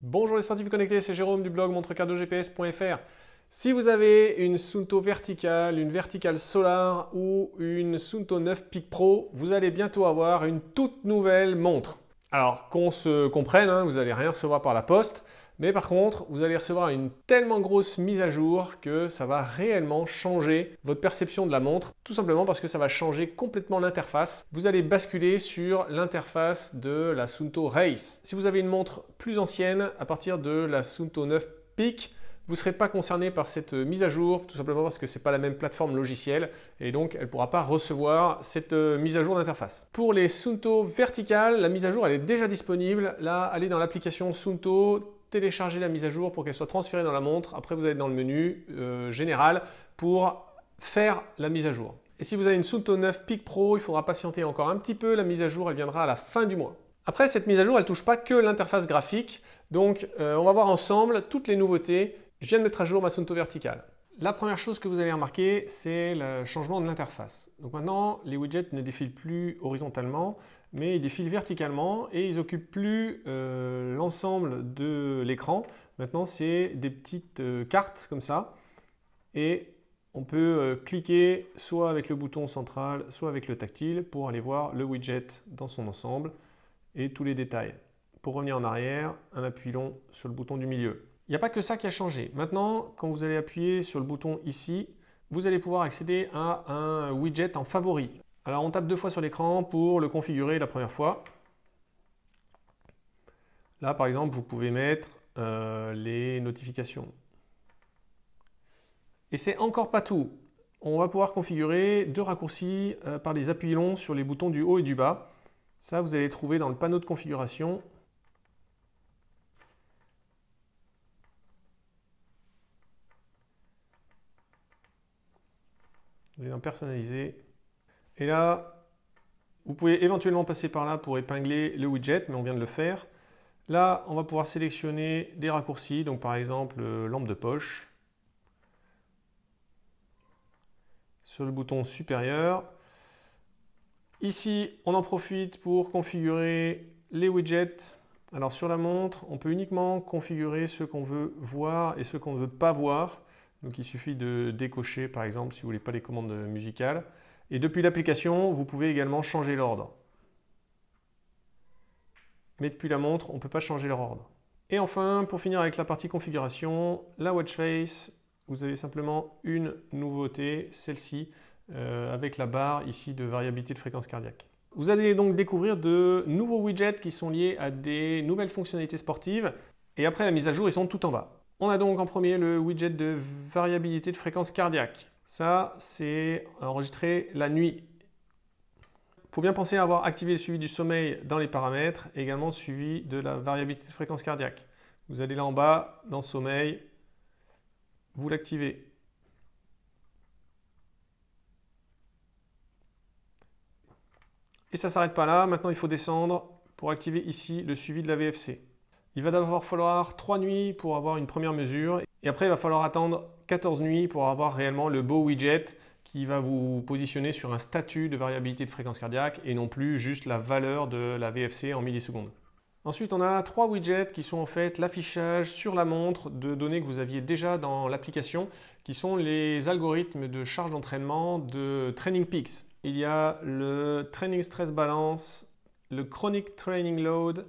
Bonjour les sportifs connectés, c'est Jérôme du blog montrecardogps.fr. Si vous avez une Suunto verticale, une verticale solar ou une Suunto 9 Peak Pro, vous allez bientôt avoir une toute nouvelle montre. Alors qu'on se comprenne, vous n'allez rien recevoir par la poste, mais par contre, vous allez recevoir une tellement grosse mise à jour que ça va réellement changer votre perception de la montre, tout simplement parce que ça va changer complètement l'interface. Vous allez basculer sur l'interface de la Suunto Race. Si vous avez une montre plus ancienne, à partir de la Suunto 9 Peak, vous ne serez pas concerné par cette mise à jour, tout simplement parce que ce n'est pas la même plateforme logicielle et donc elle ne pourra pas recevoir cette mise à jour d'interface. Pour les Suunto verticales, la mise à jour elle est déjà disponible. Là, allez dans l'application Suunto, télécharger la mise à jour pour qu'elle soit transférée dans la montre. Après, vous allez dans le menu général pour faire la mise à jour. Et si vous avez une Suunto 9 Peak Pro, il faudra patienter encore un petit peu. La mise à jour, elle viendra à la fin du mois. Après, cette mise à jour, elle ne touche pas que l'interface graphique. Donc, on va voir ensemble toutes les nouveautés. Je viens de mettre à jour ma Suunto verticale. La première chose que vous allez remarquer, c'est le changement de l'interface. Donc maintenant, les widgets ne défilent plus horizontalement, mais ils défilent verticalement et ils n'occupent plus l'ensemble de l'écran. Maintenant, c'est des petites cartes comme ça et on peut cliquer soit avec le bouton central, soit avec le tactile pour aller voir le widget dans son ensemble et tous les détails. Pour revenir en arrière, un appui long sur le bouton du milieu. Il n'y a pas que ça qui a changé. Maintenant, quand vous allez appuyer sur le bouton ici, vous allez pouvoir accéder à un widget en favori. Alors, on tape deux fois sur l'écran pour le configurer la première fois. Là, par exemple, vous pouvez mettre les notifications. Et c'est encore pas tout. On va pouvoir configurer deux raccourcis par les appuis longs sur les boutons du haut et du bas. Ça, vous allez trouver dans le panneau de configuration. Vous allez dans personnaliser. Et là, vous pouvez éventuellement passer par là pour épingler le widget, mais on vient de le faire. Là, on va pouvoir sélectionner des raccourcis, donc par exemple lampe de poche. Sur le bouton supérieur. Ici, on en profite pour configurer les widgets. Alors sur la montre, on peut uniquement configurer ceux qu'on veut voir et ceux qu'on ne veut pas voir. Donc il suffit de décocher par exemple si vous ne voulez pas les commandes musicales. Et depuis l'application, vous pouvez également changer l'ordre. Mais depuis la montre, on ne peut pas changer leur ordre. Et enfin, pour finir avec la partie configuration, la watch face, vous avez simplement une nouveauté, celle-ci, avec la barre ici de variabilité de fréquence cardiaque. Vous allez donc découvrir de nouveaux widgets qui sont liés à des nouvelles fonctionnalités sportives. Et après la mise à jour, ils sont tout en bas. On a donc en premier le widget de variabilité de fréquence cardiaque. Ça, c'est enregistré la nuit. Il faut bien penser à avoir activé le suivi du sommeil dans les paramètres et également suivi de la variabilité de fréquence cardiaque. Vous allez là en bas, dans sommeil, vous l'activez. Et ça ne s'arrête pas là, maintenant il faut descendre pour activer ici le suivi de la VFC. Il va d'abord falloir 3 nuits pour avoir une première mesure et après il va falloir attendre 14 nuits pour avoir réellement le beau widget qui va vous positionner sur un statut de variabilité de fréquence cardiaque et non plus juste la valeur de la VFC en millisecondes. Ensuite, on a 3 widgets qui sont en fait l'affichage sur la montre de données que vous aviez déjà dans l'application qui sont les algorithmes de charge d'entraînement de Training Peaks. Il y a le Training Stress Balance, le Chronic Training Load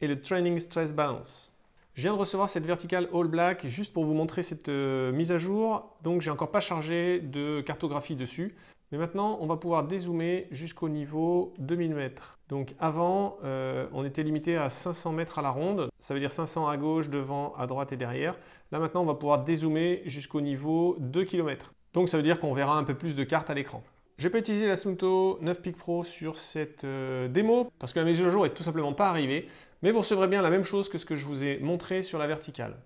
et le Training Stress Balance. Je viens de recevoir cette verticale All Black juste pour vous montrer cette mise à jour. Donc, j'ai encore pas chargé de cartographie dessus. Mais maintenant, on va pouvoir dézoomer jusqu'au niveau 2000 mètres. Donc avant, on était limité à 500 mètres à la ronde. Ça veut dire 500 à gauche, devant, à droite et derrière. Là maintenant, on va pouvoir dézoomer jusqu'au niveau 2 km. Donc ça veut dire qu'on verra un peu plus de cartes à l'écran. Je n'ai pas utilisé la Suunto 9 Peak Pro sur cette démo parce que la mise à jour est tout simplement pas arrivée. Mais vous recevrez bien la même chose que ce que je vous ai montré sur la verticale.